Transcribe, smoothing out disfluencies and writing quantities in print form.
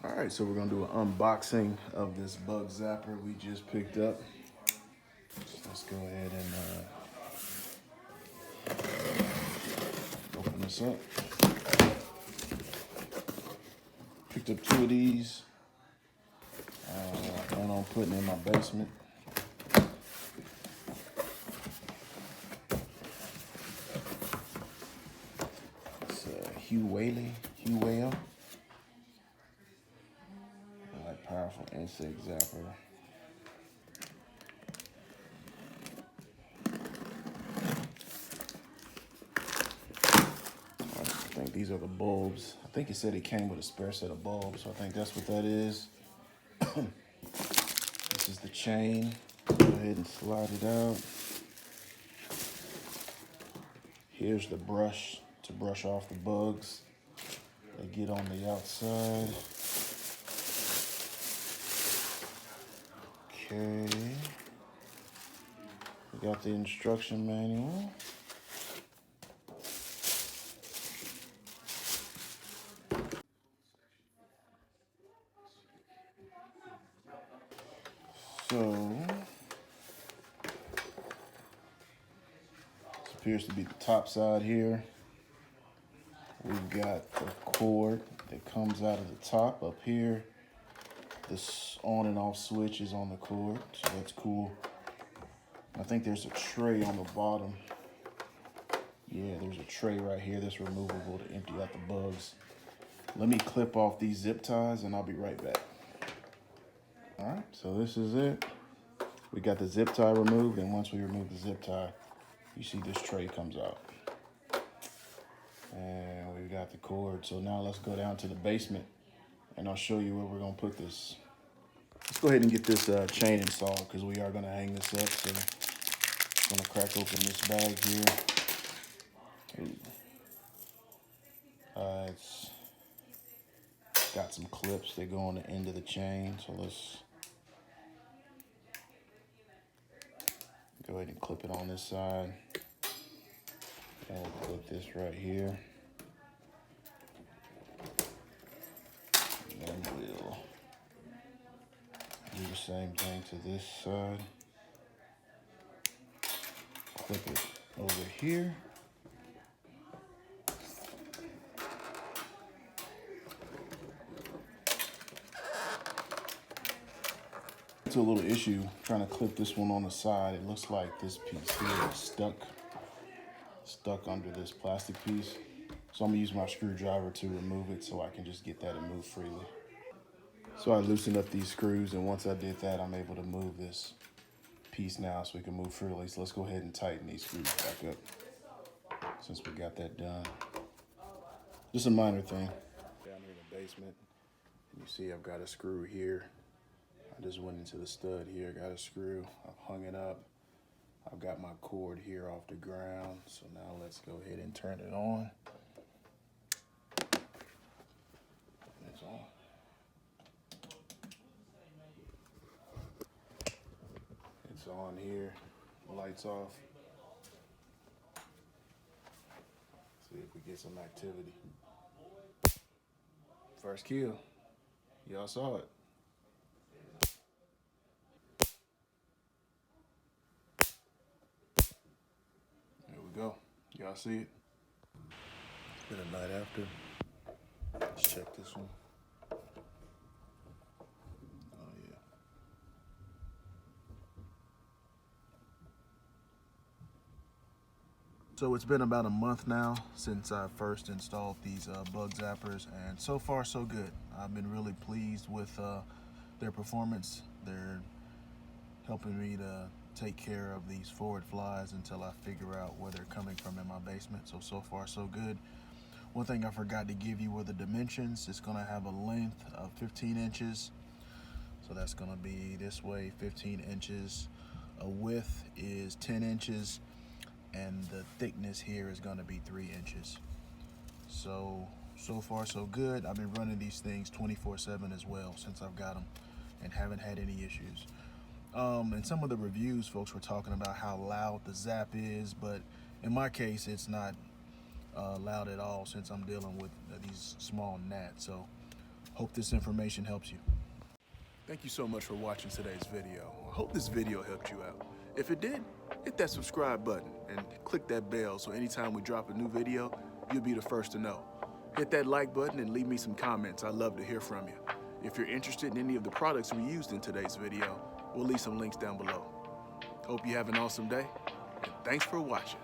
All right, so we're gonna do an unboxing of this bug zapper we just picked up. So let's go ahead and open this up. Picked up two of these. I plan on putting in my basement. It's Huwaile, like powerful insect zapper. I think these are the bulbs. I think it said it came with a spare set of bulbs, so I think that's what that is. This is the chain. Go ahead and slide it out. Here's the brush to brush off the bugs that get on the outside. Okay. We got the instruction manual. So, this appears to be the top side here. We've got the cord that comes out of the top up here. This on and off switch is on the cord, so that's cool. I think there's a tray on the bottom. Yeah, there's a tray right here that's removable to empty out the bugs. Let me clip off these zip ties and I'll be right back. All right, so this is it. We got the zip tie removed, and once we remove the zip tie, you see this tray comes out. And we've got the cord. So now let's go down to the basement and I'll show you where we're gonna put this. Let's go ahead and get this chain installed because we are gonna hang this up. So I'm gonna crack open this bag here. It's got some clips that go on the end of the chain. So let's go ahead and clip it on this side. And we'll clip this right here. And then we'll do the same thing to this side. Clip it over here. It's a little issue trying to clip this one on the side. It looks like this piece here is stuck under this plastic piece. So I'm gonna use my screwdriver to remove it so I can just get that and move freely. So I loosened up these screws, and once I did that, I'm able to move this piece now so we can move freely. So let's go ahead and tighten these screws back up since we got that done. Just a minor thing. Down here in the basement, and you see I've got a screw here. I just went into the stud here, got a screw, I've hung it up. I've got my cord here off the ground. So now let's go ahead and turn it on. It's on. It's on here, lights off. See if we get some activity. First kill, y'all saw it. There we go, y'all see it. It's been a night after. Let's check this one. Oh yeah. So it's been about a month now since I first installed these bug zappers, and so far so good. I've been really pleased with their performance. They're helping me to take care of these forward flies until I figure out where they're coming from in my basement. So far so good. One thing I forgot to give you were the dimensions. It's gonna have a length of 15 inches. So that's gonna be this way, 15 inches. A width is 10 inches. And the thickness here is going to be 3 inches. So far so good. I've been running these things 24/7 as well since I've got them and haven't had any issues. In some of the reviews, folks were talking about how loud the zap is, but in my case, it's not loud at all since I'm dealing with these small gnats. So Hope this information helps you. Thank you so much for watching today's video. I hope this video helped you out. If it did, hit that subscribe button and click that bell so anytime we drop a new video, you'll be the first to know. Hit that like button and leave me some comments. I'd love to hear from you. If you're interested in any of the products we used in today's video, we'll leave some links down below. Hope you have an awesome day, and thanks for watching.